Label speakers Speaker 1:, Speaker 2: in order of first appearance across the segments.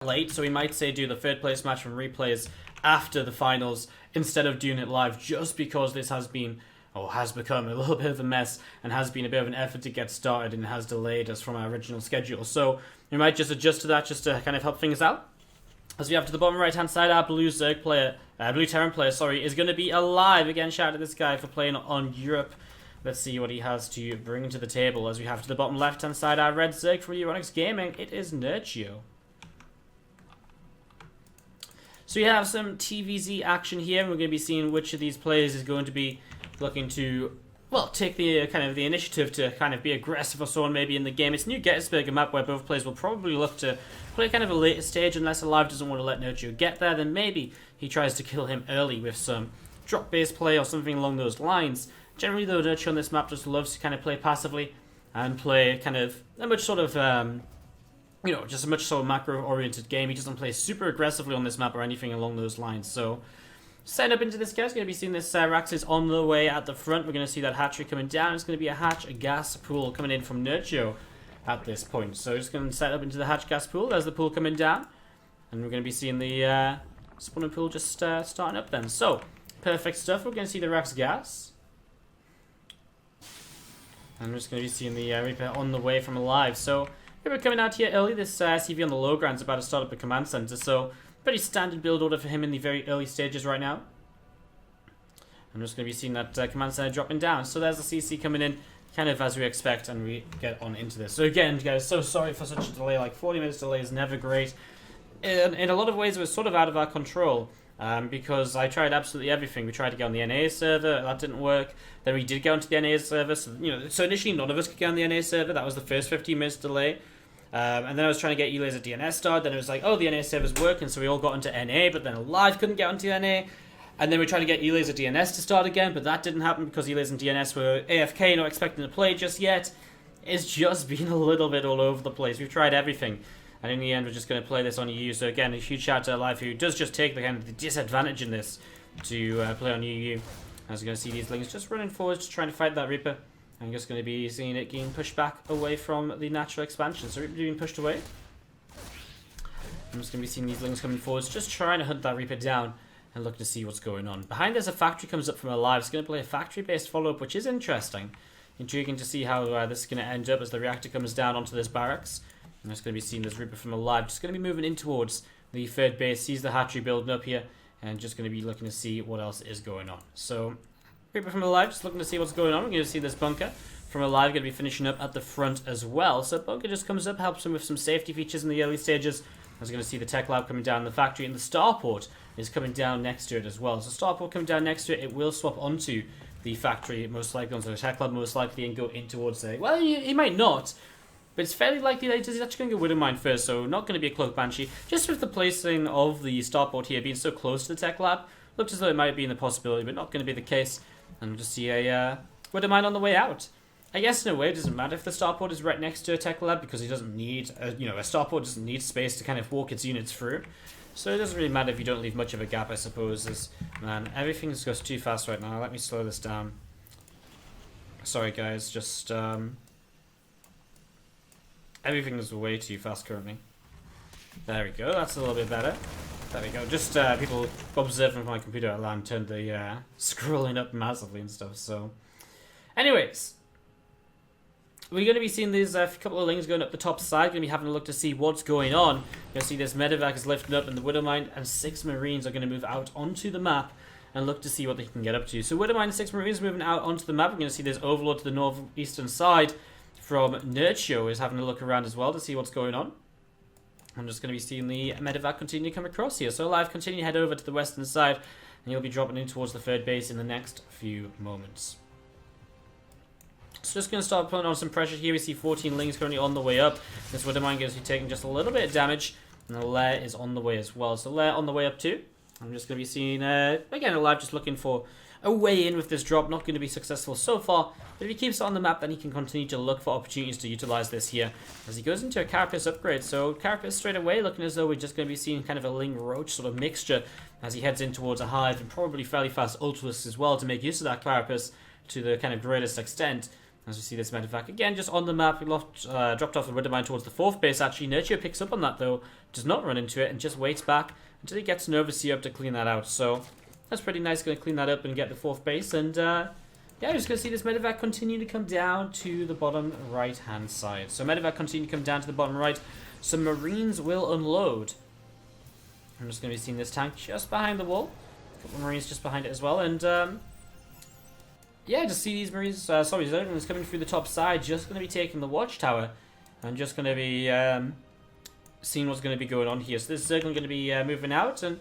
Speaker 1: late, so we might say do the third place match from replays after the finals instead of doing it live, just because this has been, or has become, a little bit of a mess and has been a bit of an effort to get started and has delayed us from our original schedule. So we might just adjust to that just to kind of help things out. As we have to the bottom right hand side, our blue Terran player, is going to be aLive. Again, shout out to this guy for playing on Europe. Let's see what he has to bring to the table. As we have to the bottom left hand side, our red Zerg for Euronics Gaming, it is Nerchio. So you have some TVZ action here, and we're going to be seeing which of these players is going to be looking to, well, take the kind of the initiative to kind of be aggressive or so on maybe in the game. It's New Gettysburg, a map where both players will probably look to play kind of a later stage, unless aLive doesn't want to let Nerchio get there, then maybe he tries to kill him early with some drop-based play or something along those lines. Generally though, Nerchio on this map just loves to kind of play passively and play kind of a much sort of just a much sort of macro-oriented game. He doesn't play super aggressively on this map or anything along those lines. So, setting up into this guy, going to be seeing this Rax is on the way at the front. We're going to see that hatchery coming down. It's going to be a hatch, a gas pool coming in from Nerchio at this point. So, just going to set up into the hatch gas pool. There's the pool coming down. And we're going to be seeing the spawning pool just starting up then. So, perfect stuff. We're going to see the Rax gas. And we're just going to be seeing the Reaper on the way from aLive. So, we're coming out here early. This CV on the low ground is about to start up a command center, so pretty standard build order for him in the very early stages right now. I'm just going to be seeing that command center dropping down. So there's the CC coming in, kind of as we expect, and we get on into this. So again, guys, so sorry for such a delay. Like 40 minutes delay is never great. In a lot of ways, it was sort of out of our control. Because I tried absolutely everything. We tried to get on the NA server, that didn't work. Then we did go onto the NA server, so initially none of us could get on the NA server. That was the first 15 minutes delay. And then I was trying to get eLaser DNS started. Then it was like, oh, the NA server's working, so we all got onto NA, but then aLive couldn't get onto NA. And then we tried to get eLaser DNS to start again, but that didn't happen because eLaser and DNS were AFK, not expecting to play just yet. It's just been a little bit all over the place. We've tried everything. And in the end, we're just going to play this on UU. So again, a huge shout out to aLive, who does just take the kind of the disadvantage in this to play on UU. As you're going to see these lings just running forward, just trying to fight that Reaper. I'm just going to be seeing it getting pushed back away from the natural expansion. So Reaper being pushed away. I'm just going to be seeing these lings coming forward, just trying to hunt that Reaper down and look to see what's going on. Behind there's a factory comes up from aLive. It's going to play a factory-based follow-up, which is interesting. Intriguing to see how this is going to end up as the reactor comes down onto this barracks. I'm just going to be seeing this Reaper from aLive. Just going to be moving in towards the third base. Sees the hatchery building up here. And just going to be looking to see what else is going on. So, Reaper from aLive, just looking to see what's going on. We're going to see this bunker from aLive going to be finishing up at the front as well. So, bunker just comes up, helps him with some safety features in the early stages. I was going to see the tech lab coming down in the factory. And the starport is coming down next to it as well. So, starport coming down next to it. It will swap onto the factory, most likely onto the tech lab, most likely, and go in towards there. Well, he might not. But it's fairly likely that he's actually going to go Widowmine first, so not going to be a Cloak Banshee. Just with the placing of the starport here being so close to the tech lab, looked as though it might be in the possibility, but not going to be the case. And we'll just see a Widowmine on the way out. I guess in a way it doesn't matter if the starport is right next to a tech lab, because he doesn't need, a starport doesn't need space to kind of walk its units through. So it doesn't really matter if you don't leave much of a gap, I suppose. Man, everything just goes too fast right now. Let me slow this down. Sorry guys, just everything is way too fast currently. There we go, that's a little bit better. There we go, just people observing from my computer alarm turned the scrolling up massively and stuff, so. Anyways, we're going to be seeing these couple of lings going up the top side, going to be having a look to see what's going on. You're going to see this medevac is lifted up and the Widowmine and 6 Marines are going to move out onto the map and look to see what they can get up to. So Widowmine and 6 Marines moving out onto the map. We're going to see this Overlord to the northeastern side from Nerchio is having a look around as well to see what's going on. I'm just going to be seeing the medevac continue to come across here. So aLive, continue to head over to the western side, and you'll be dropping in towards the third base in the next few moments. So just going to start putting on some pressure here. We see 14 lings currently on the way up. This Widowmine going to be taking just a little bit of damage, and the lair is on the way as well. So lair on the way up too. I'm just going to be seeing, again, aLive just looking for a way in with this drop. Not going to be successful so far, but if he keeps it on the map, then he can continue to look for opportunities to utilize this here as he goes into a Carapace upgrade. So Carapace straight away looking as though we're just going to be seeing kind of a Ling Roach sort of mixture as he heads in towards a Hive, and probably fairly fast Ultimus as well to make use of that Carapace to the kind of greatest extent. As we see this medevac again, just on the map, we dropped off the Widowmine towards the 4th base. Actually, Nerchio picks up on that though, does not run into it, and just waits back until he gets an overseer up to clean that out. So that's pretty nice. Going to clean that up and get the 4th base, and yeah, we're just going to see this medevac continue to come down to the bottom right-hand side. So medevac continue to come down to the bottom right. Some Marines will unload. I'm just going to be seeing this tank just behind the wall. A couple of Marines just behind it as well, and yeah, just see these Marines, Zerglings coming through the top side, just going to be taking the watchtower, and just going to be seeing what's going to be going on here. So this Zergling going to be moving out, and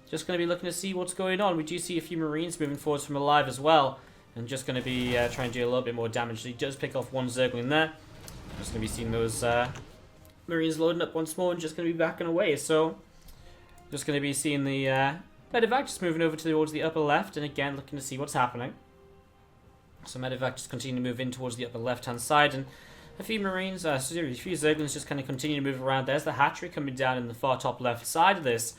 Speaker 1: just going to be looking to see what's going on. We do see a few Marines moving forwards from aLive as well, and just going to be trying to do a little bit more damage. So he does pick off one Zergling there. Just going to be seeing those Marines loading up once more, and just going to be backing away. So just going to be seeing the medevac just moving over towards the upper left, and again looking to see what's happening. So medevac just continue to move in towards the upper left-hand side, and a few Marines, a few Zerglings just kind of continue to move around. There's the hatchery coming down in the far top left side of this.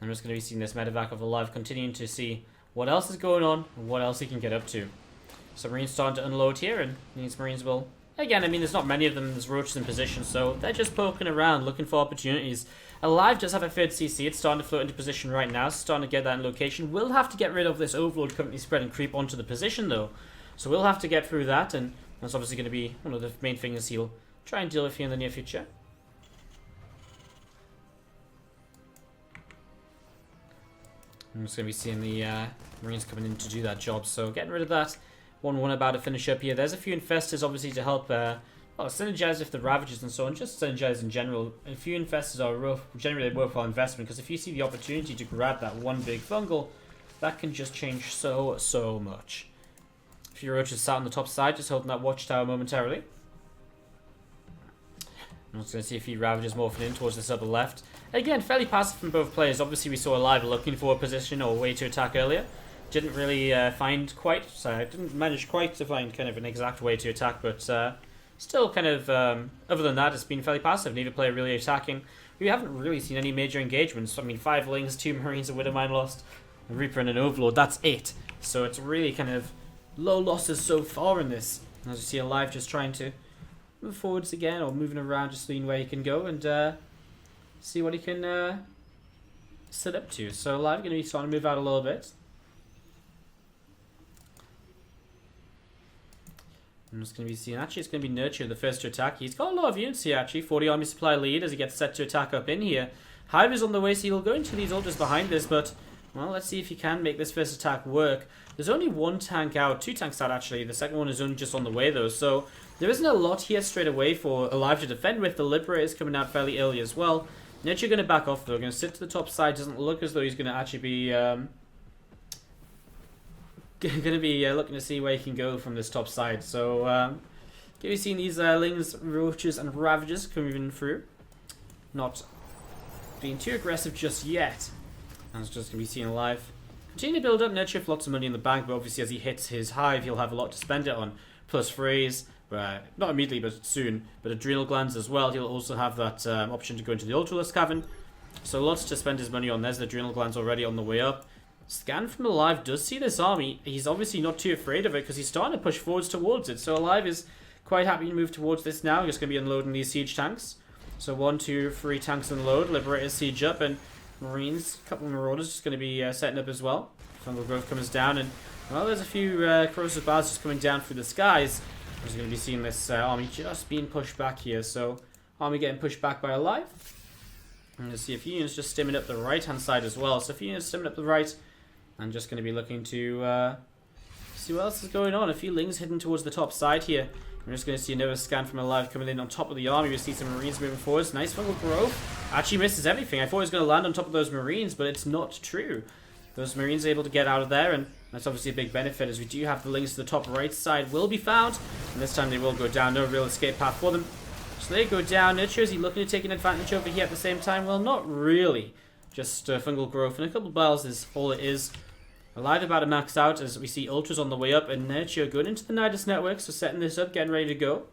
Speaker 1: I'm just going to be seeing this medevac of aLive, continuing to see what else is going on and what else he can get up to. So Marines starting to unload here, and these Marines will, again, I mean, there's not many of them, there's roaches in position, so they're just poking around, looking for opportunities. aLive does have a 3rd CC, it's starting to float into position right now, so starting to get that in location. We'll have to get rid of this overload currently spread and creep onto the position though. So we'll have to get through that, and that's obviously going to be one of the main things he'll try and deal with here in the near future. I'm just going to be seeing the Marines coming in to do that job, so getting rid of that. 1-1 about to finish up here. There's a few Infestors obviously to help well, synergize with the Ravagers and so on, just synergize in general. A few Infestors are generally a worthwhile investment, because if you see the opportunity to grab that one big fungal, that can just change so much. A few Roaches sat on the top side, just holding that watchtower momentarily. I'm just going to see a few Ravagers morphing in towards this upper left. Again, fairly passive from both players. Obviously, we saw aLive looking for a position or a way to attack earlier. Didn't really didn't manage quite to find kind of an exact way to attack, but still kind of, other than that, it's been fairly passive. Neither player really attacking. We haven't really seen any major engagements. I mean, 5 Lings, 2 Marines, a Widowmine lost, a Reaper and an Overlord, that's it. So it's really kind of low losses so far in this. As you see aLive just trying to move forwards again, or moving around, just seeing where he can go and see what he can set up to. So aLive going to be starting to move out a little bit. I'm just going to be seeing, actually it's going to be Nerchio the first to attack. He's got a lot of units here actually, 40 army supply lead as he gets set to attack up in here. Hive is on the way, so he'll go into these ultras behind this, but well, let's see if he can make this first attack work. There's only 1 tank out, 2 tanks out actually. The second one is only just on the way though, so there isn't a lot here straight away for aLive to defend with. The Liberators coming out fairly early as well. Nerchio going to back off though, going to sit to the top side. Doesn't look as though he's going to actually be looking to see where he can go from this top side. So going to be seeing these Lings, Roaches and Ravagers coming through. Not being too aggressive just yet. I was just going to be seeing aLive continue to build up. Nerchio with lots of money in the bank, but obviously as he hits his hive, he'll have a lot to spend it on. Plus phrase, not immediately, but soon. But adrenal glands as well. He'll also have that option to go into the Ultralisk Cavern. So lots to spend his money on. There's the adrenal glands already on the way up. Scan from aLive does see this army. He's obviously not too afraid of it because he's starting to push forwards towards it. So aLive is quite happy to move towards this now. He's going to be unloading these siege tanks. So 1, 2, 3 tanks unload. Liberators siege up, and Marines, a couple of Marauders just going to be setting up as well. Fungal growth comes down, and well, there's a few corrosive bars just coming down through the skies. We're going to be seeing this army just being pushed back here. So army getting pushed back by aLive. I'm going to see a few units just stimming up the right hand side as well. So a few units stimming up the right. I'm just going to be looking to see what else is going on. A few Lings hidden towards the top side here. I'm just going to see another scan from aLive coming in on top of the army. We see some Marines moving forwards. Nice fungal growth. Actually misses everything. I thought he was going to land on top of those Marines, but it's not true. Those Marines are able to get out of there, and that's obviously a big benefit as we do have the Lings to the top right side will be found. And this time they will go down. No real escape path for them. So they go down. Nerchio, is he looking to take an advantage over here at the same time? Well, not really. Just fungal growth and a couple of bells is all it is. aLive about to max out as we see Ultras on the way up, and Nerchio going into the Nidus network, so setting this up, getting ready to go.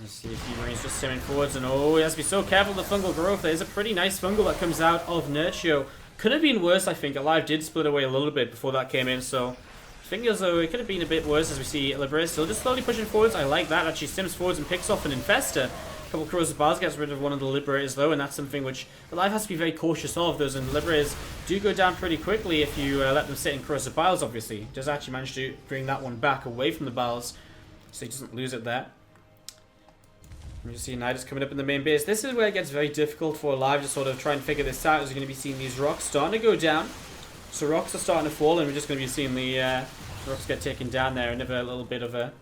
Speaker 1: Let's see a few Marines just stemming forwards, and oh, he has to be so careful with the fungal growth. There's a pretty nice fungal that comes out of Nerchio. Could have been worse, I think. aLive did split away a little bit before that came in, so Fingers though, it could have been a bit worse as we see Libres still just slowly pushing forwards. I like that. Actually sims forwards and picks off an Infester. A couple of Corrosive Bars, gets rid of one of the Liberators though, and that's something which aLive has to be very cautious of. Those and Liberators do go down pretty quickly if you let them sit in Corrosive Biles, obviously. Does actually manage to bring that one back away from the Biles, so he doesn't lose it there. You see Nidus coming up in the main base. This is where it gets very difficult for aLive to sort of try and figure this out, as you're going to be seeing these rocks starting to go down. So rocks are starting to fall, and we're just going to be seeing the rocks get taken down there. Another little bit of a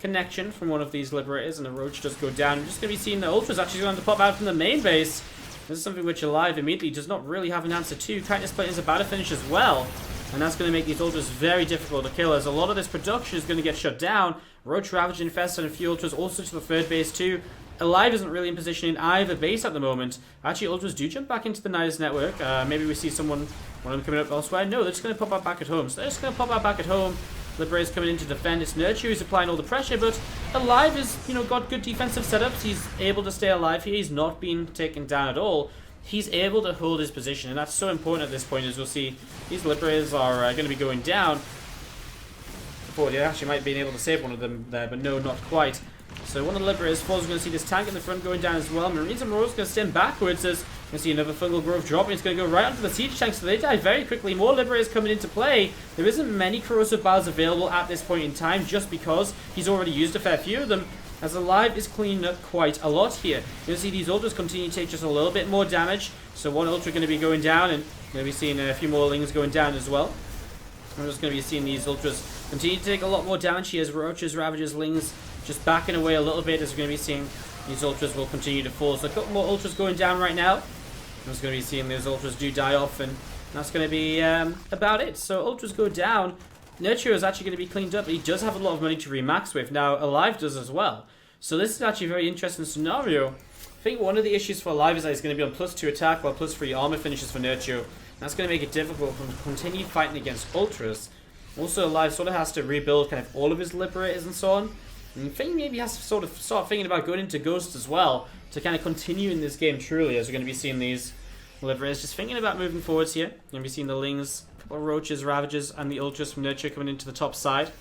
Speaker 1: connection from one of these Liberators, and the Roach does go down. We're just going to be seeing the Ultras actually going to pop out from the main base. This is something which aLive immediately does not really have an answer to. Kindness Plate is about to finish as well, and that's going to make these Ultras very difficult to kill, as a lot of this production is going to get shut down. Roach, Ravage, Infest, and a few Ultras also to the third base too. aLive isn't really in position in either base at the moment. Actually, Ultras do jump back into the Nidus network. Maybe we see one of them coming up elsewhere. No, they're just going to pop out back at home. So they're just going to pop out back at home. Libera's coming in to defend. It's Nerchio who's applying all the pressure, but aLive is, got good defensive setups. He's able to stay alive here. He's not been taken down at all. He's able to hold his position, and that's so important at this point, as we'll see. These Liberators are going to be going down. Before they actually might be able to save one of them there, but no, not quite. So one of the Liberators falls. We're going to see this tank in the front going down as well. Marines and Morals going to stem backwards as we're going to see another Fungal Growth drop, and it's going to go right onto the siege tank, so they die very quickly. More Liberators coming into play. There isn't many Corrosive Bars available at this point in time, just because he's already used a fair few of them, as aLive is cleaning up quite a lot here. You're going to see these Ultras continue to take just a little bit more damage. So one Ultra going to be going down, and we're going to be seeing a few more Lings going down as well. We're just going to be seeing these Ultras continue to take a lot more damage here as Roaches, Ravages, Lings just backing away a little bit, as we're going to be seeing these Ultras will continue to fall. So a couple more Ultras going down right now. I'm just going to be seeing those Ultras do die off, and that's going to be about it. So Ultras go down. Nerchio is actually going to be cleaned up, but he does have a lot of money to remax with. Now, aLive does as well. So this is actually a very interesting scenario. I think one of the issues for aLive is that he's going to be on +2 attack, while +3 armor finishes for Nerchio. That's going to make it difficult for him to continue fighting against Ultras. Also, aLive sort of has to rebuild kind of all of his Liberators and so on. And I think maybe he has to sort of start thinking about going into Ghosts as well, to kind of continue in this game truly, as we're going to be seeing these Liberators just thinking about moving forwards here. You're going to be seeing the Lings, a couple of Roaches, Ravages, and the Ultras from Nerchio coming into the top side.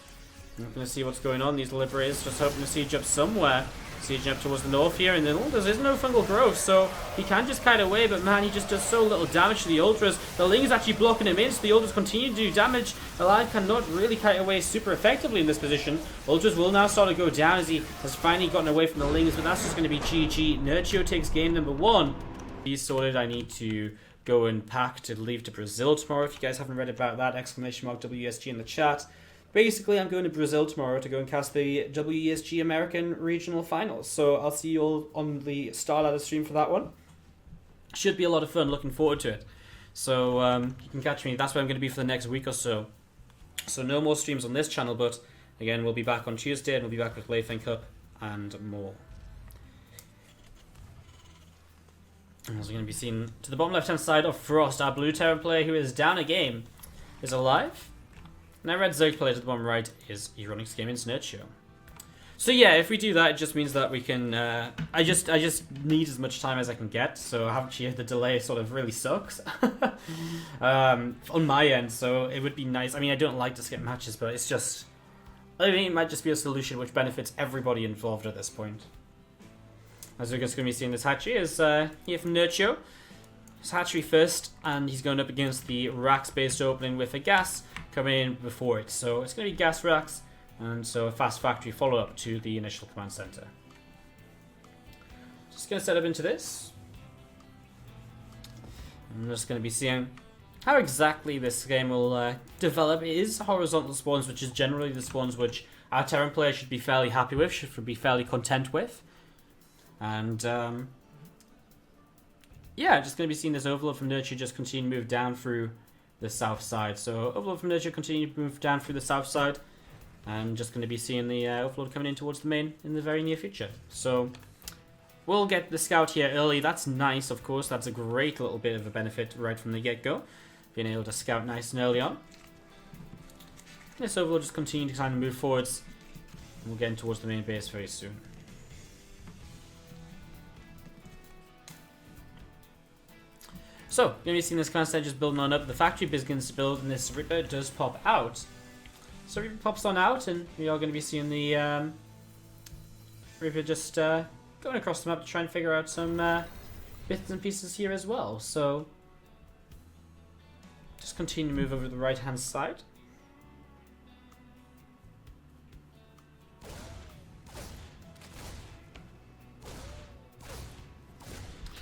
Speaker 1: We're going to see what's going on. These Liberators just hoping to siege up somewhere. Sieging up towards the north here, and then there is no Fungal Growth, so he can just kite away, but man, he just does so little damage to the Ultras. The Ling is actually blocking him in, so the Ultras continue to do damage. aLive cannot really kite away super effectively in this position. Ultras will now start to go down as he has finally gotten away from the Lings, but that's just going to be GG. Nerchio takes game number 1. He's sorted. I need to go and pack to leave to Brazil tomorrow. If you guys haven't read about that, !WSG in the chat. Basically, I'm going to Brazil tomorrow to go and cast the WESG American Regional Finals. So I'll see you all on the Starladder stream for that one. Should be a lot of fun. Looking forward to it. So you can catch me. That's where I'm going to be for the next week or so. So no more streams on this channel, but again, we'll be back on Tuesday, and we'll be back with Laything Cup and more. As we're going to be seen to the bottom left-hand side of Frost, our blue Terran player who is down a game is aLive. And our red Zerg player to the bottom right is Euronics Gaming's Nerchio. So yeah, if we do that, it just means that we can, I just need as much time as I can get, so actually the delay sort of really sucks on my end, so it would be nice. I mean, I don't like to skip matches, but it's just, I mean, it might just be a solution which benefits everybody involved at this point. As we're just going to be seeing this hatchery is here from Nerchio. His hatchery first, and he's going up against the Rax-based opening with a gas coming in before it. So it's going to be gas racks, and so a fast factory follow-up to the initial command center. Just going to set up into this. I'm just going to be seeing how exactly this game will develop. It is horizontal spawns, which is generally the spawns which our Terran player should be fairly happy with, should be fairly content with. And yeah, just going to be seeing this overload from Nerchio just continue to move down through the south side. So overload from Nerchio continue to move down through the south side, and just going to be seeing the overload coming in towards the main in the very near future. So we'll get the scout here early. That's nice, of course. That's a great little bit of a benefit right from the get-go, being able to scout nice and early on. This overload just continue to kind of move forwards, and we'll get in towards the main base very soon. So, going to be seeing this kind of set just building on up. The factory begins to build, and this Ripper does pop out. So Reaper pops on out, and we are going to be seeing the Reaper just going across the map to try and figure out some bits and pieces here as well. So just continue to move over to the right hand side.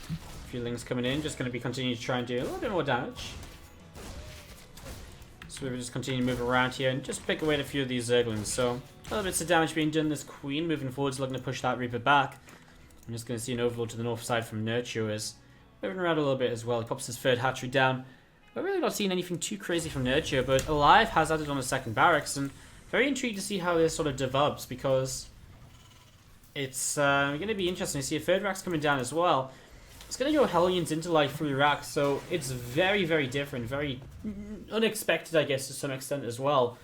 Speaker 1: A few lings coming in, just going to be continuing to try and do a little bit more damage. So we just continue to move around here and just pick away at a few of these Zerglings. So a little bits of damage being done. This Queen moving forwards, looking to push that Reaper back. I'm just going to see an overlord to the north side from Nerchio is moving around a little bit as well. He pops his third hatchery down. We're really not seeing anything too crazy from Nerchio, but aLive has added on a second barracks, and very intrigued to see how this sort of develops, because it's going to be interesting to see a third rack's coming down as well. It's going to go Hellions into like 3 racks, so it's very, very different, very unexpected, I guess, to some extent as well,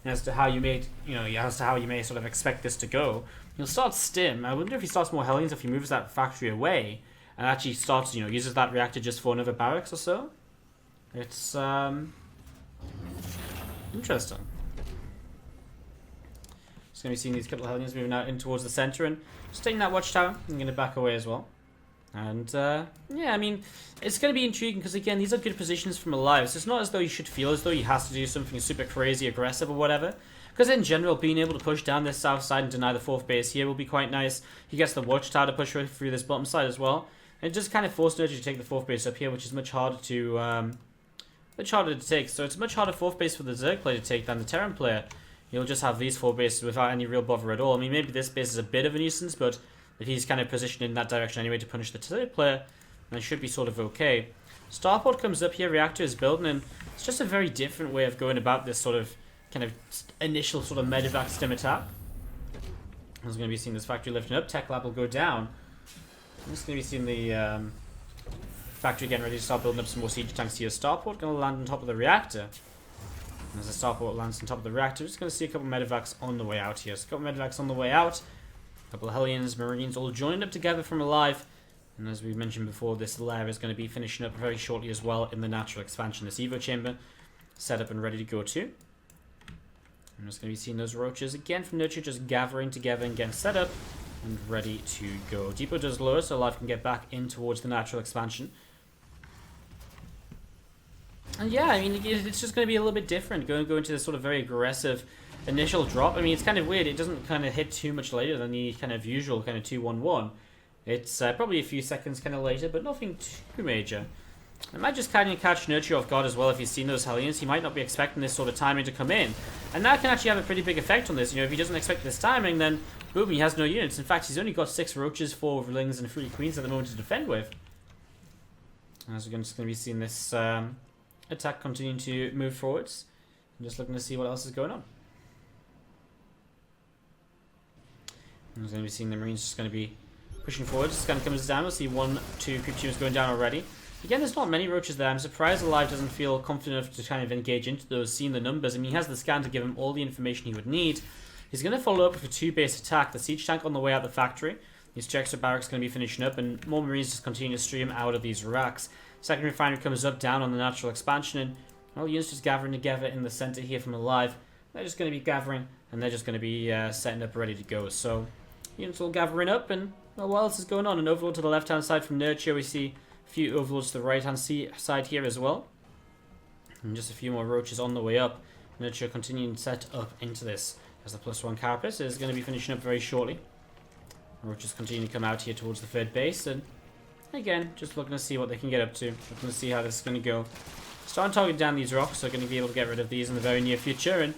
Speaker 1: as to how you may, as to how you may sort of expect this to go. He'll start Stim. I wonder if he starts more Hellions, if he moves that factory away and actually starts, uses that reactor just for another barracks or so. It's interesting. Just going to be seeing these couple of Hellions moving out in towards the center and just taking that watchtower. I'm going to back away as well. And yeah, I mean, it's going to be intriguing because, again, these are good positions from aLive. So it's not as though you should feel as though he has to do something super crazy aggressive or whatever. Because in general, being able to push down this south side and deny the 4th base here will be quite nice. He gets the watchtower to push through this bottom side as well. And it just kind of forced Nerchio to take the 4th base up here, which is much harder to take. So it's a much harder 4th base for the Zerg player to take than the Terran player. You'll just have these 4 bases without any real bother at all. I mean, maybe this base is a bit of a nuisance, but if he's kind of positioned in that direction anyway to punish the Zerg player, then it should be sort of okay. Starport comes up here, Reactor is building, and it's just a very different way of going about this sort of kind of initial sort of medevac stim attack. I'm going to be seeing this factory lifting up. Tech Lab will go down. I'm just going to be seeing the factory getting ready to start building up some more siege tanks here. Starport going to land on top of the reactor. And as the Starport lands on top of the reactor, we're just going to see a couple of medevacs on the way out here. So a couple of medevacs on the way out. A couple of Hellions, Marines all joined up together from aLive. And as we mentioned before, this lair is going to be finishing up very shortly as well in the natural expansion. This Evo chamber set up and ready to go too. I'm just going to be seeing those roaches again from Nerchio just gathering together and getting set up and ready to go. Depot does lower, so aLive can get back in towards the natural expansion. And yeah, I mean, it's just going to be a little bit different. Go into this sort of very aggressive initial drop. I mean, it's kind of weird. It doesn't kind of hit too much later than the kind of usual kind of 2-1-1. It's probably a few seconds kind of later, but nothing too major. It might just kind of catch Nerchio off guard as well if he's seen those Hellions. He might not be expecting this sort of timing to come in. And that can actually have a pretty big effect on this. If he doesn't expect this timing, then boom, he has no units. In fact, he's only got 6 roaches, 4 lings, and 3 queens at the moment to defend with. As we're just going to be seeing this attack continuing to move forwards. I'm just looking to see what else is going on. I'm just going to be seeing the Marines just going to be pushing forward. Scan comes down. We'll see 1, 2 creep tubes going down already. Again, there's not many roaches there. I'm surprised aLive doesn't feel confident enough to kind of engage into those, seeing the numbers. I mean, he has the scan to give him all the information he would need. He's going to follow up with a 2-base attack. The siege tank on the way out the factory. These two extra barracks going to be finishing up, and more Marines just continue to stream out of these racks. Second refinery comes up down on the natural expansion, and all units just gathering together in the center here from aLive. They're just going to be gathering, and they're just going to be setting up ready to go. So units all gathering up, and well, what else is going on? An overlord to the left-hand side from Nerchio. We see a few overlords to the right-hand side here as well. And just a few more roaches on the way up. Nerchio continuing to set up into this, as the +1 carapace is going to be finishing up very shortly. Roaches continue to come out here towards the 3rd base, and again, just looking to see what they can get up to. Looking to see how this is going to go. Starting to target down these rocks, so going to be able to get rid of these in the very near future. And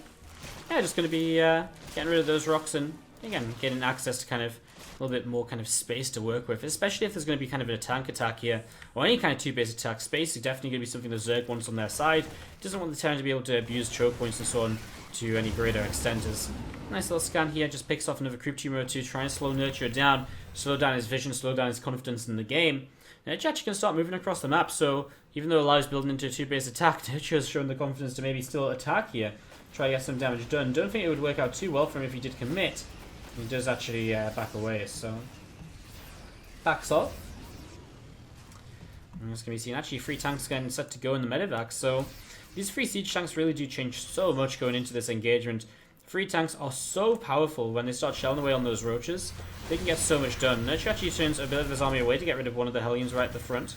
Speaker 1: yeah, just going to be getting rid of those rocks and, again, getting access to kind of a little bit more kind of space to work with. Especially if there's going to be kind of a tank attack here, or any kind of 2-base attack. Space is definitely going to be something the Zerg wants on their side. Doesn't want the Terran to be able to abuse choke points and so on to any greater extent. As nice little scan here, just picks off another creep tumor to try and slow Nerchio down, slow down his vision, slow down his confidence in the game. And Nerchio can start moving across the map, so even though aLive's building into a 2-base attack, Nerchio's shown the confidence to maybe still attack here, try to get some damage done. Don't think it would work out too well for him if he did commit. He does actually back away, so backs off. And it's going to be seen actually 3 tanks getting set to go in the medevac. So these 3 siege tanks really do change so much going into this engagement. 3 tanks are so powerful when they start shelling away on those roaches. They can get so much done. Nerchio actually turns a bit of his army away to get rid of one of the Hellions right at the front.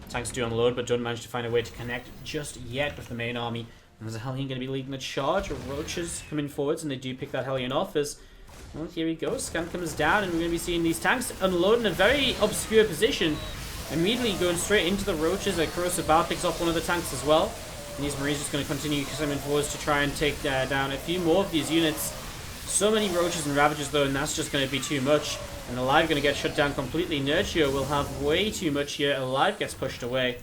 Speaker 1: Tanks do unload, but don't manage to find a way to connect just yet with the main army. And there's a Hellion going to be leading the charge. Roaches coming forwards, and they do pick that Hellion off as... Well, here he goes. Scan comes down, and we're going to be seeing these tanks unload in a very obscure position. Immediately going straight into the roaches. A corrosive bar picks off one of the tanks as well. And these Marines just going to continue coming forwards to try and take down a few more of these units. So many roaches and ravagers though, and that's just going to be too much. And aLive going to get shut down completely. Nerchio will have way too much here. aLive gets pushed away.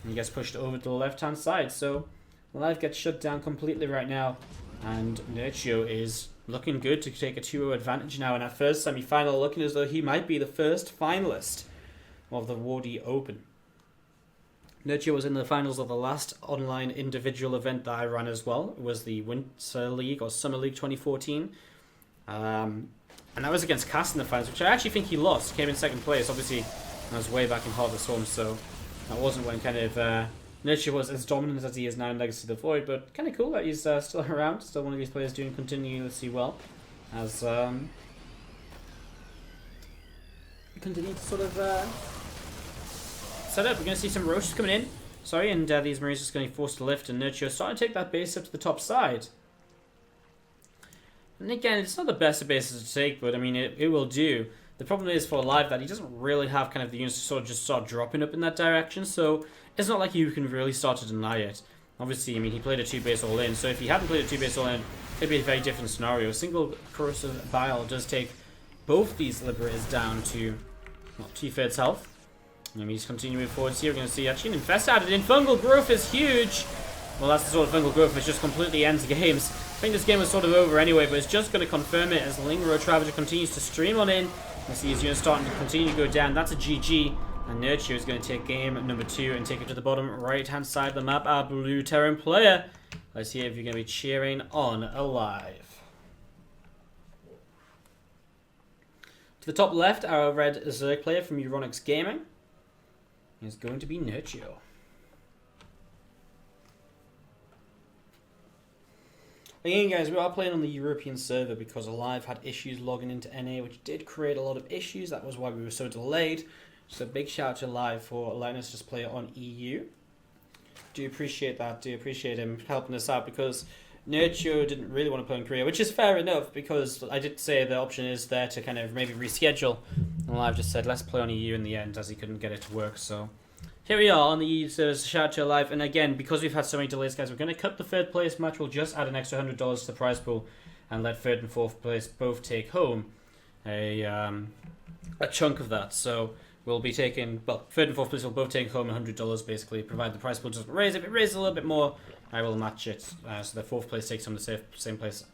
Speaker 1: And he gets pushed over to the left-hand side. So aLive gets shut down completely right now. And Nerchio is looking good to take a 2-0 advantage now in that first semi-final, looking as though he might be the first finalist of the Wardi Open. Nerchio was in the finals of the last online individual event that I ran as well. It was the Winter League or Summer League 2014. And that was against Cass in the finals, which I actually think he lost. Came in 2nd place. Obviously, that was way back in Heart of the Storm, so that wasn't when kind of Nerchio was as dominant as he is now in Legacy of the Void. But kind of cool that he's still around. Still one of these players doing continuously well. As continue to sort of... set up. We're going to see some roaches coming in. Sorry, and these Marines are just going to be forced to lift, and Nerchio starting to take that base up to the top side. And again, it's not the best of bases to take, but I mean, it will do. The problem is for aLive that he doesn't really have kind of the units to sort of just start dropping up in that direction, so it's not like you can really start to deny it. Obviously, I mean, he played a 2-base all-in, so if he hadn't played a 2-base all-in, it'd be a very different scenario. A single corrosive bile does take both these Liberators down to, well, 2/3 health. And he's continuing forwards here. We're going to see actually an Infest added in. Fungal growth is huge. Well, that's the sort of fungal growth which just completely ends games. I think this game was sort of over anyway, but it's just going to confirm it as Roach Ravager continues to stream on in. You see his units starting to continue to go down. That's a GG. And Nerchio is going to take game number 2 and take it to the bottom right-hand side of the map. Our blue Terran player. Let's see if you're going to be cheering on aLive. To the top left, our red Zerg player from Euronix Gaming is going to be Nerchio. Again, guys, we are playing on the European server because aLive had issues logging into NA, which did create a lot of issues. That was why we were so delayed. So big shout out to aLive for letting us just play on EU. Do appreciate that. Do appreciate him helping us out because Nerchio didn't really want to play in Korea, which is fair enough because I did say the option is there to kind of maybe reschedule. And aLive just said let's play on EU in the end as he couldn't get it to work. So here we are on the EU server. Shout out to aLive. And again, because we've had so many delays, guys, we're going to cut the 3rd place match. We'll just add an extra $100 to the prize pool and let 3rd and 4th place both take home a chunk of that. So we'll be taking, well, 3rd and 4th place will both take home $100 basically, provided the prize pool doesn't raise. If it raises a little bit more, I will match it. So the 4th place takes home the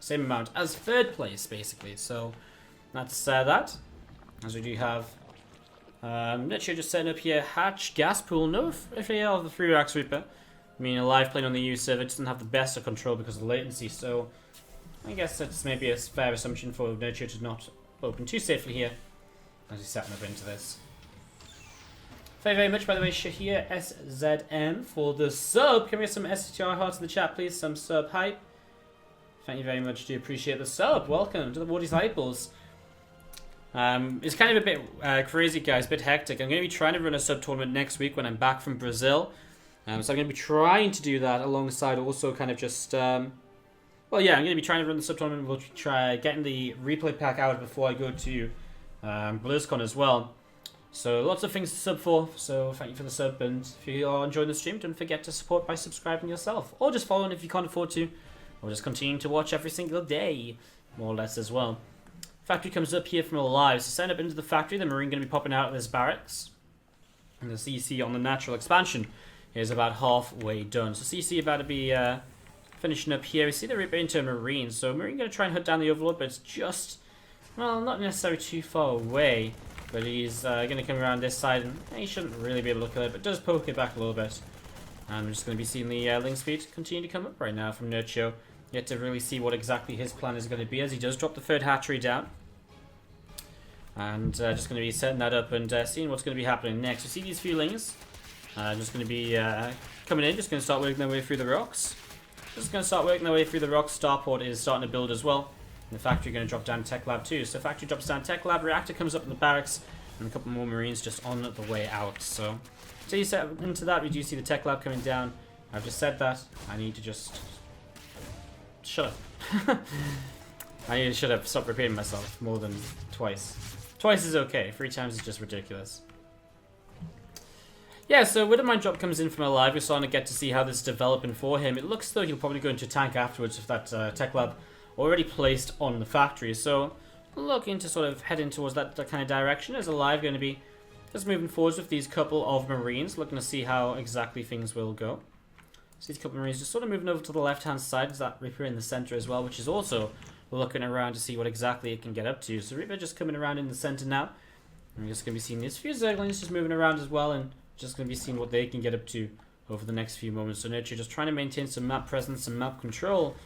Speaker 1: same amount as 3rd place basically. So that's that. As we do have Nerchio just setting up here hatch gas pool. No FAL of the 3-rack sweeper. I mean, aLive playing on the EU server doesn't have the best of control because of the latency. So I guess that's maybe a fair assumption for Nerchio to not open too safely here as he's setting up into this. Thank you very much, by the way, Shahir SZM for the sub. Can we get some STR hearts in the chat, please? Some sub hype. Thank you very much. Do appreciate the sub. Welcome to the Wardi's Hypels. It's kind of a bit crazy, guys. A bit hectic. I'm going to be trying to run a sub tournament next week when I'm back from Brazil. So I'm going to be trying to do that alongside also kind of just... well, yeah, I'm going to be trying to run the sub tournament. We'll try getting the replay pack out before I go to BlizzCon as well. So lots of things to sub for, so thank you for the sub, and if you are enjoying the stream, don't forget to support by subscribing yourself, or just following if you can't afford to, or just continue to watch every single day, more or less as well. Factory comes up here from aLive, so send up into the factory, the Marine going to be popping out of this barracks, and the CC on the natural expansion is about halfway done. So CC about to be finishing up here. We see the rip into a Marine, so Marine going to try and hunt down the Overlord, but it's just, well, not necessarily too far away. But he's going to come around this side, and he shouldn't really be able to kill it, but does poke it back a little bit. And we're just going to be seeing the link speed continue to come up right now from Nerchio. Yet to really see what exactly his plan is going to be, as he does drop the 3rd hatchery down. And just going to be setting that up and seeing what's going to be happening next. We see these few lings Just going to be coming in, just going to start working their way through the rocks. Just going to start working their way through the rocks. Starport is starting to build as well. And the factory going to drop down Tech Lab too. So factory drops down Tech Lab, reactor comes up in the barracks, and a couple more Marines just on the way out. So you set into that, we do see the Tech Lab coming down. I've just said that. I need to just shut up. I need to shut up. Stop repeating myself more than twice. Twice is okay. 3 times is just ridiculous. Yeah, so Widowmine drop comes in from aLive. We're starting to get to see how this is developing for him. It looks though he'll probably go into tank afterwards with that Tech Lab already placed on the factory. So looking to sort of head in towards that kind of direction. As aLive going to be just moving forwards with these couple of Marines, looking to see how exactly things will go. So these couple of Marines just sort of moving over to the left-hand side. There's that Reaper in the center as well, which is also looking around to see what exactly it can get up to. So Reaper just coming around in the center now. And we're just going to be seeing these few Zerglings just moving around as well, and just going to be seeing what they can get up to over the next few moments. So Nerchio just trying to maintain some map presence, some map control.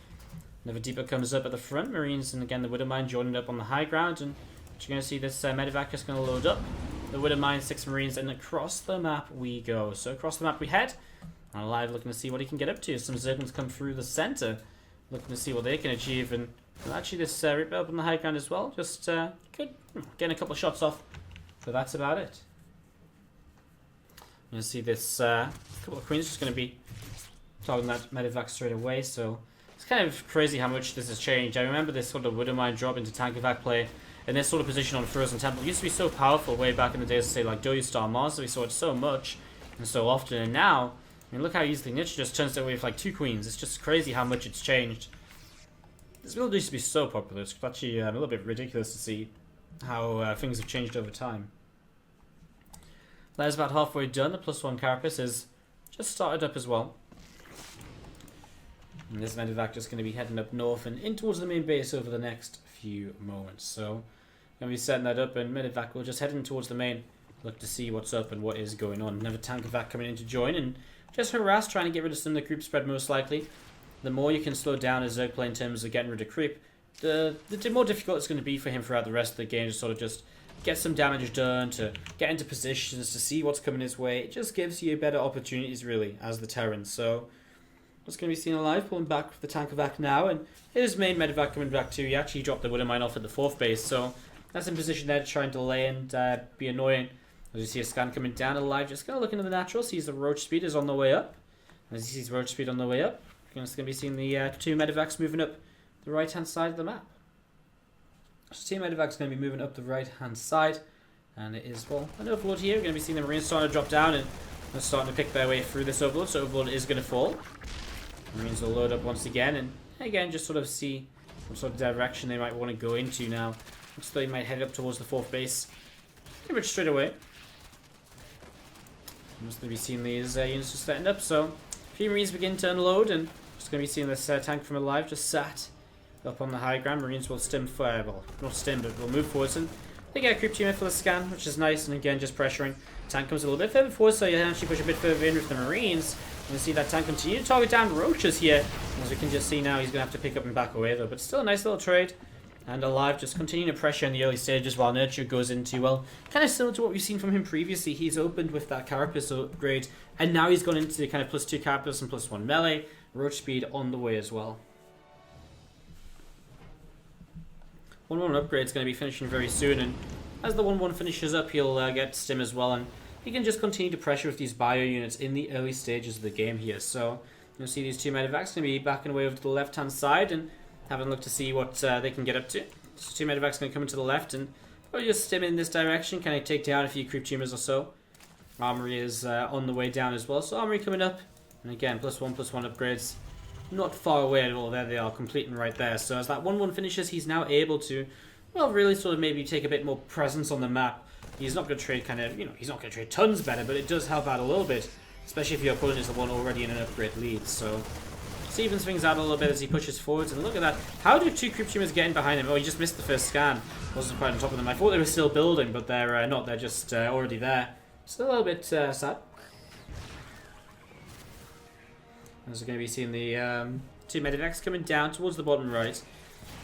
Speaker 1: ZvT comes up at the front, Marines, and again the Widowmine joining up on the high ground, and you're going to see this medevac just going to load up. The Widowmine, 6 Marines, and across the map we go. So across the map we head. aLive looking to see what he can get up to. Some Zerglings come through the center, looking to see what they can achieve, and actually this Reaper up on the high ground as well. Just getting a couple of shots off, but that's about it. You're going to see this couple of Queens just going to be targeting that medevac straight away, so it's kind of crazy how much this has changed. I remember this sort of Widowmine drop into tank-evac play in this sort of position on Frozen Temple. It used to be so powerful way back in the days, say like Doyu Star Mars, we saw it so much and so often, and now, I mean, look how easily Nerchio just turns it away with like 2 Queens. It's just crazy how much it's changed. This build used to be so popular, it's actually a little bit ridiculous to see how things have changed over time. That is about halfway done. The +1 Carapace is just started up as well. And this medevac just going to be heading up north and in towards the main base over the next few moments. So, going to be setting that up, and medevac will just head in towards the main, look to see what's up and what is going on. Another tank evac coming in to join and just harass, trying to get rid of some of the creep spread most likely. The more you can slow down as Zerg play in terms of getting rid of creep, the more difficult it's going to be for him throughout the rest of the game to sort of just get some damage done, to get into positions, to see what's coming his way. It just gives you better opportunities, really, as the Terran. So, what's going to be seen aLive, pulling back with the tank evac now, and his main medevac coming back too. He actually dropped the Widowmine off at the 4th base, so that's in position there to try and delay and be annoying. As you see a scan coming down, aLive just going to look into the natural, sees the roach speed is on the way up. As he sees roach speed on the way up, you're going to be seeing the 2 medevacs moving up the right-hand side of the map. So 2 medevac's going to be moving up the right-hand side, and it is, well, an overload here. We're going to be seeing the Marines starting to drop down, and they're starting to pick their way through this overload, so overload is going to fall. Marines will load up once again, and again, just sort of see what sort of direction they might want to go into now. Looks like they might head up towards the 4th base pretty much straight away. Must be seeing these units just setting up, so a few Marines begin to unload, and just going to be seeing this tank from aLive just sat up on the high ground. Marines will stim for, well, not stim, but will move forwards, and they get a creep team in for the scan, which is nice, and again, just pressuring. Tank comes a little bit further forward, so you actually push a bit further in with the Marines. You can see that tank continue to target down roaches here. As we can just see now, he's going to have to pick up and back away though, but still a nice little trade. And aLive just continuing to pressure in the early stages while Nerchio goes into, well, kind of similar to what we've seen from him previously. He's opened with that Carapace upgrade, and now he's gone into kind of +2 Carapace and +1 melee. Roach speed on the way as well. 1-1 upgrade is going to be finishing very soon, and as the 1-1 finishes up, he'll get stim as well, and he can just continue to pressure with these bio units in the early stages of the game here. So you'll see these 2 medevacs going to be backing away over to the left-hand side and having a look to see what they can get up to. So 2 medevacs going to come into the left and probably just stim in this direction, kind of take down a few creep tumors or so. Armory is on the way down as well, so Armory coming up, and again, +1/+1 upgrades. Not far away at all. There they are, completing right there. So as that 1-1 finishes, he's now able to, well, really sort of maybe take a bit more presence on the map. He's not going to trade kind of, you know, he's not going to trade tons better, but it does help out a little bit, especially if your opponent is the one already in an upgrade lead. So evens things out a little bit as he pushes forwards, and look at that. How do 2 creep tumors get in behind him? Oh, he just missed the first scan. Wasn't quite on top of them. I thought they were still building, but they're not. They're just already there. Still a little bit sad. As we're going to be seeing the 2 medevacs coming down towards the bottom right.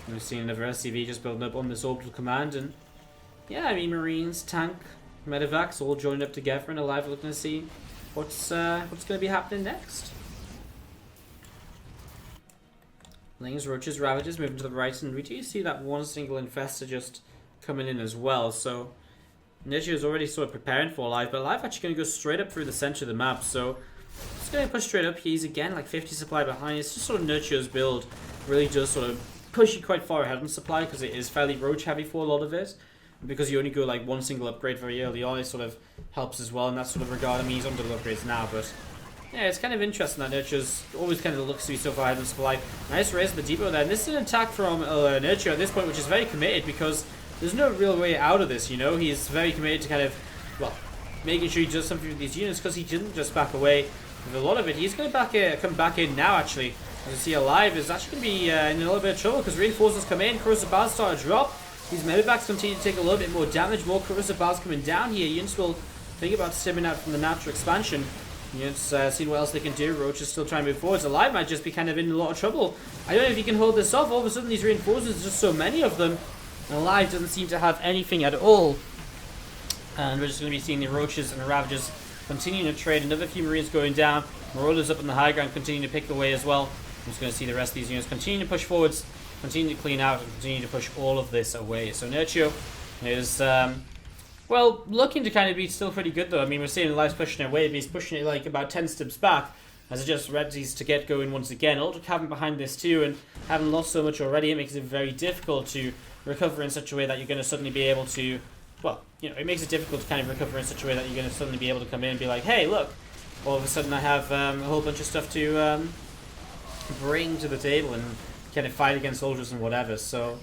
Speaker 1: And we've seen another SCV just building up on this orbital command, and yeah, I mean, Marines, tank, medevacs all joined up together and aLive, looking to see what's going to be happening next. Lings, Roaches, Ravagers moving to the right, and we do see that one single Infestor just coming in as well. So Nerchio is already sort of preparing for aLive, but aLive actually going to go straight up through the center of the map. So just going to push straight up. He's again like 50 supply behind. It's just sort of Nerchio's build really does sort of push you quite far ahead on supply because it is fairly roach heavy for a lot of it. Because you only go like one single upgrade very early on, it sort of helps as well in that sort of regard. I mean, he's on double upgrades now, but yeah, it's kind of interesting that Nerchio's always kind of looks to be so far ahead on supply. Nice raise the depot there, and this is an attack from Nerchio at this point, which is very committed because there's no real way out of this, you know? He's very committed to kind of, well, making sure he does something with these units because he didn't just back away with a lot of it. He's going to come back in now, actually. As you see, aLive is actually going to be in a little bit of trouble because reinforcements come in, corrosive bars start to drop. These medevacks continue to take a little bit more damage, more corrosive bars coming down here. Units will think about stepping out from the natural expansion. Units seeing what else they can do. Roach is still trying to move forwards. aLive might just be kind of in a lot of trouble. I don't know if he can hold this off. All of a sudden these reinforcements, there's just so many of them. And aLive doesn't seem to have anything at all. And we're just going to be seeing the Roaches and the Ravagers continuing to trade. Another few Marines going down. Marauders up on the high ground continuing to pick away as well. I'm just going to see the rest of these units continue to push forwards, continue to clean out, and continue to push all of this away. So Nerchio is, well, looking to kind of be still pretty good though. I mean, we're seeing aLive's pushing it away, but he's pushing it like about 10 steps back as it just readies to get going once again. Ultra Cavern behind this too, and having lost so much already, it makes it very difficult to recover in such a way that you're going to suddenly be able to, well, you know, it makes it difficult to kind of recover in such a way that you're going to suddenly be able to come in and be like, hey, look, all of a sudden I have a whole bunch of stuff to bring to the table and kind of fight against soldiers and whatever. So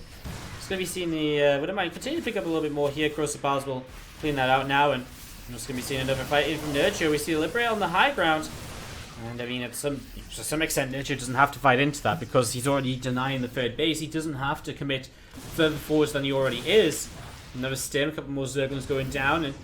Speaker 1: it's going to be seeing the wouldn't mind continue to pick up a little bit more here. Corrosive bars will clean that out now, and I'm just going to be seeing another fight in from Nerchio. We see Liberator on the high ground, and I mean, to some extent Nerchio doesn't have to fight into that because he's already denying the third base. He doesn't have to commit further forwards than he already is. Another stem, a couple more Zerglings going down, and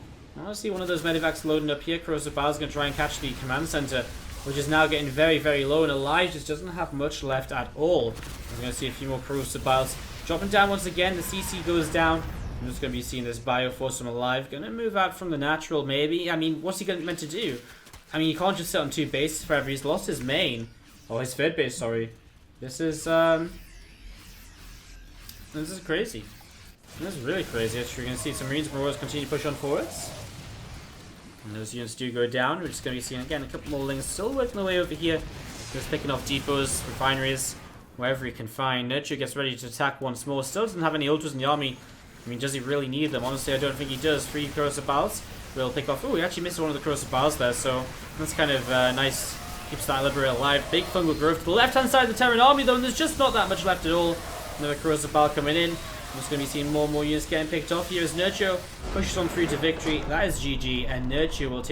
Speaker 1: I see one of those medevacs loading up here. Corrosive bars going to try and catch the command center, which is now getting very, very low, and aLive just doesn't have much left at all. We're going to see a few more corrosive bars dropping down once again. The CC goes down. I'm just going to be seeing this Bioforce from aLive. Going to move out from the natural, maybe. I mean, what's he meant to do? I mean, you can't just sit on two bases forever. He's lost his main. Oh, his third base, sorry. This is crazy. This is really crazy. Actually, we're going to see some Marines and Marauders continue to push on forwards. And those units do go down. We're just going to be seeing, again, a couple more Lings still working their way over here. Just picking off depots, refineries, wherever he can find. Nerchio gets ready to attack once more. Still doesn't have any ultras in the army. I mean, does he really need them? Honestly, I don't think he does. 3 corrosive bars will pick off. Oh, he actually missed one of the corrosive bars there, so that's kind of nice. Keeps that Liberator alive. Big fungal growth to the left-hand side of the Terran army, though, and there's just not that much left at all. Another corrosive bar coming in. I'm just going to be seeing more and more units getting picked off here as Nerchio pushes on through to victory. That is GG, and Nerchio will take